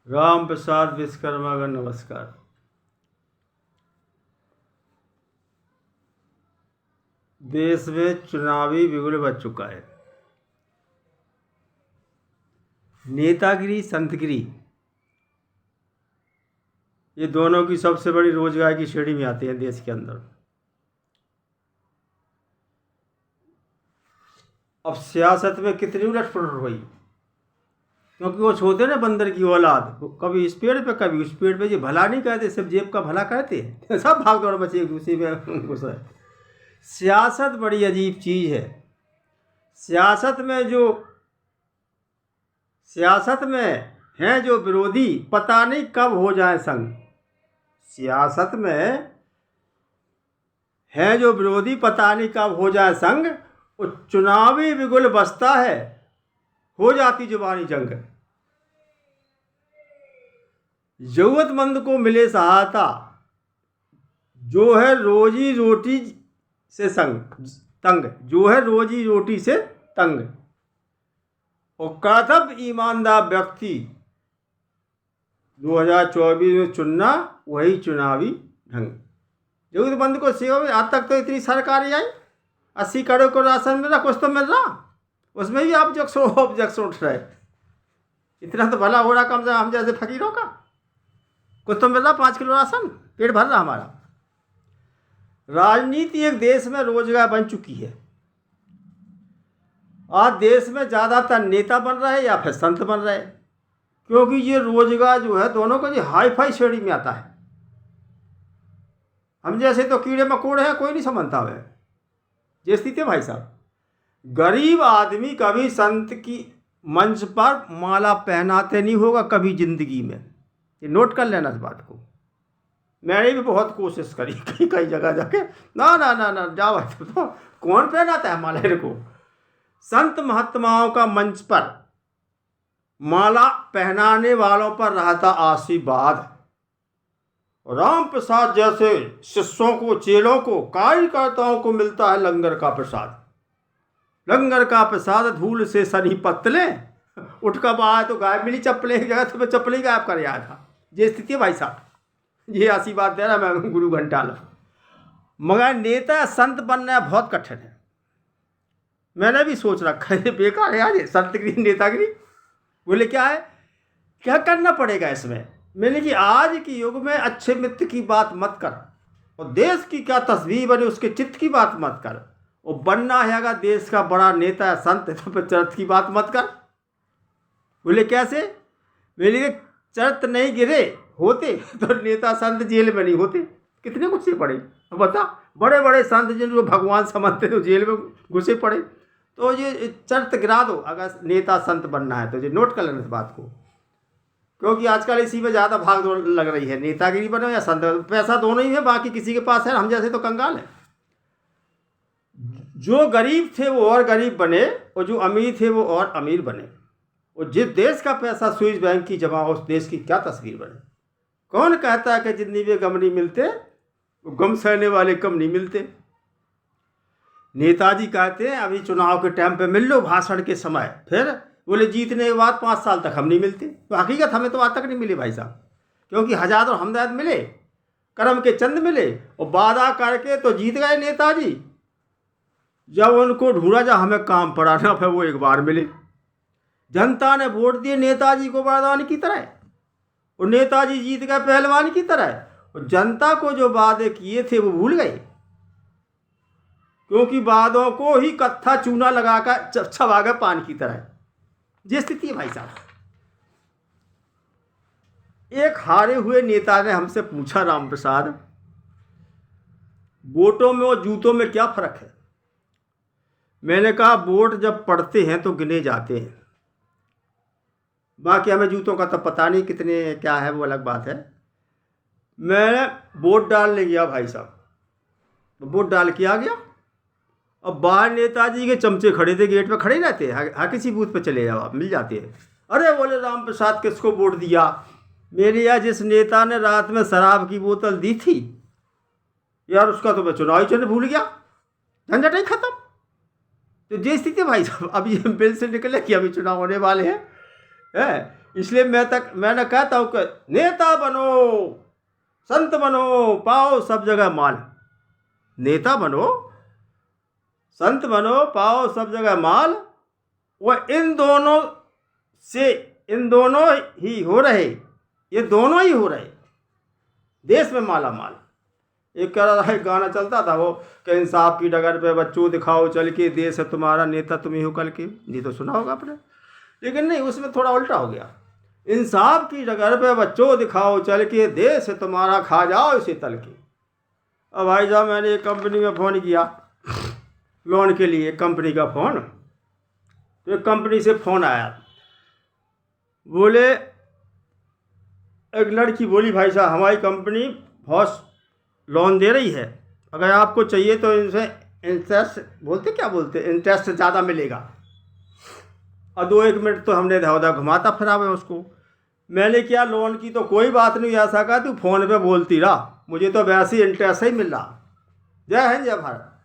राम प्रसाद विश्वकर्मा का नमस्कार। देश में चुनावी बिगुल बच चुका है। नेतागिरी, संतगिरी, ये दोनों की सबसे बड़ी रोजगार की श्रेणी में आती है देश के अंदर। अब सियासत में कितनी उलट-पुलट हुई, क्योंकि वो होते ना बंदर की औलाद, कभी इस पेड़ पे कभी उस पेड़ पे। ये भला नहीं कहते, सब जेब का भला कहते हैं। सब भाग दौड़ बचे एक दूसरे में घुस रहे। सियासत बड़ी अजीब चीज़ है। सियासत में हैं जो विरोधी, पता नहीं कब हो जाए संग। सियासत में हैं जो विरोधी, पता नहीं कब हो जाए संग। वो चुनावी बिगुल बसता है, हो जाती जुबानी जंग। जरूरतमंद को मिले सहायता, जो है रोजी रोटी से तंग, जो है रोजी रोटी से तंग। और कर्तव्य ईमानदार व्यक्ति 2024 में चुनना, वही चुनावी ढंग। जरूरतमंद को सेवा में आज तक तो इतनी सरकारें आई, 80 करोड़ को राशन मिल रहा, कुछ तो मिल रहा, उसमें भी आप ऑब्जेक्शन उठ रहे। इतना तो भला हो रहा कम से हम जैसे फकीरों का, कुछ तो मिल रहा, 5 किलो राशन, पेट भर रहा हमारा। राजनीति एक देश में रोजगार बन चुकी है। आज देश में ज़्यादातर नेता बन रहे या फिर संत बन रहे, क्योंकि ये रोजगार जो है दोनों का ये हाई फाई श्रेणी में आता है। हम जैसे तो कीड़े मकोड़े हैं, कोई नहीं समझता है ये स्थिति है भाई साहब। गरीब आदमी कभी संत की मंच पर माला पहनाते नहीं होगा कभी जिंदगी में। ये नोट कर लेना इस बात को। मैंने भी बहुत कोशिश करी कई जगह जाके, ना ना ना ना जाओ, तो कौन पहनाता है माला को। संत महात्माओं का मंच पर माला पहनाने वालों पर रहता आशीर्वाद। राम प्रसाद जैसे शिष्यों को, चेलों को, कार्यकर्ताओं को मिलता है लंगर का प्रसाद। लंगर का प्रसाद धूल से सनी पतले, उठ कब आए तो गायब मिली चप्पलें की जगह, तो मैं चप्पल ही गायब कर आया था। ये स्थिति है भाई साहब। ये आशीर्वाद दे रहा मैं गुरु घंटाल। मगर नेता संत बनना बहुत कठिन है। मैंने भी सोच रखा है, बेकार है यार ये संतगिरी नेतागिरी। बोले क्या है, क्या करना पड़ेगा इसमें। मैंने कि आज के युग में अच्छे मित्र की बात मत कर, और देश की क्या तस्वीर बने उसके चित्त की बात मत कर। और बनना है अगर देश का बड़ा नेता है, संत है, तो फिर चरित्र की बात मत कर। बोले कैसे। बोले चरित्र नहीं गिरे होते तो नेता संत जेल में नहीं होते। कितने गुस्से पड़े बता, बड़े बड़े संत जिनको भगवान समझते तो जेल में घुसे पड़े। तो ये चरित्र गिरा दो अगर नेता संत बनना है तो। ये नोट कर लेना इस बात को, क्योंकि आजकल इसी में ज़्यादा भाग दौड़ लग रही है। नेतागिरी बनो या संत, पैसा दोनों ही है, बाकी किसी के पास है, हम जैसे तो कंगाल है। जो गरीब थे वो और गरीब बने, और जो अमीर थे वो और अमीर बने। और जिस देश का पैसा स्विस बैंक की जमा हो, उस देश की क्या तस्वीर बने। कौन कहता है कि जितनी भी गम नहीं मिलते, वो गम सहने वाले कम नहीं मिलते। नेताजी कहते हैं अभी चुनाव के टाइम पे मिल लो भाषण के समय, फिर बोले जीतने के बाद 5 साल तक हम नहीं मिलते। तो हकीकत हमें तो आज तक नहीं मिले भाई साहब, क्योंकि हज़ारों हमदर्द मिले, करम के चंद मिले, और वादा करके तो जीत गए नेताजी। जब उनको ढूंढा जा हमें काम पड़ा ना, फिर वो एक बार मिले। जनता ने वोट दिए नेताजी को वरदान की तरह, और नेताजी जीत गए पहलवान की तरह। और जनता को जो वादे किए थे वो भूल गए, क्योंकि वादों को ही कत्था चूना लगाकर छवा गए पान की तरह। ये स्थिति है भाई साहब। एक हारे हुए नेता ने हमसे पूछा, राम प्रसाद, वोटों में और जूतों में क्या फर्क है। मैंने कहा वोट जब पड़ते हैं तो गिने जाते हैं, बाकी हमें जूतों का तो पता नहीं कितने क्या है, वो अलग बात है। मैं वोट डालने गया भाई साहब, वोट डाल के आ गया। अब बाहर नेताजी के चमचे खड़े थे, गेट पे खड़े रहते हैं, हर किसी बूथ पे चले जाओ आप, मिल जाते हैं। अरे बोले राम प्रसाद किसको वोट दिया। मेरे यहाँ जिस नेता ने रात में शराब की बोतल दी थी यार, उसका तो मैं चुनावी चिन्ह भूल गया, झंझट ही खत्म। तो ये स्थिति भाई साहब, अब ये बिल से निकले कि अभी चुनाव होने वाले हैं। इसलिए मैंने कहता हूँ कि नेता बनो, संत बनो, पाओ सब जगह माल। नेता बनो, संत बनो, पाओ सब जगह माल। वह इन दोनों ही हो रहे, ये दोनों ही हो रहे देश में माला माल। एक कह रहा है, गाना चलता था वो कि इंसाफ की डगर पे बच्चों दिखाओ चल के, देश है तुम्हारा नेता तुम ही हो कल के। ये तो सुना होगा आपने, लेकिन नहीं, उसमें थोड़ा उल्टा हो गया। इंसाफ की डगर पे बच्चों दिखाओ चल के, देश है तुम्हारा खा जाओ इसे तल के। अब भाई साहब, मैंने एक कंपनी में फ़ोन किया लोन के लिए, कंपनी का फ़ोन। तो एक कंपनी से फ़ोन आया, बोले, एक लड़की बोली, भाई साहब हमारी कंपनी बहुत लोन दे रही है, अगर आपको चाहिए तो इनसे इंटरेस्ट इंटरेस्ट ज़्यादा मिलेगा। और 2-1 मिनट तो हमने इधर घुमाता फिरावे उसको। मैंने क्या, लोन की तो कोई बात नहीं, ऐसा कहा तू फ़ोन पे बोलती रहा, मुझे तो वैसे ही इंटरेस्ट ही मिल रहा। जय हिंद, जय भारत।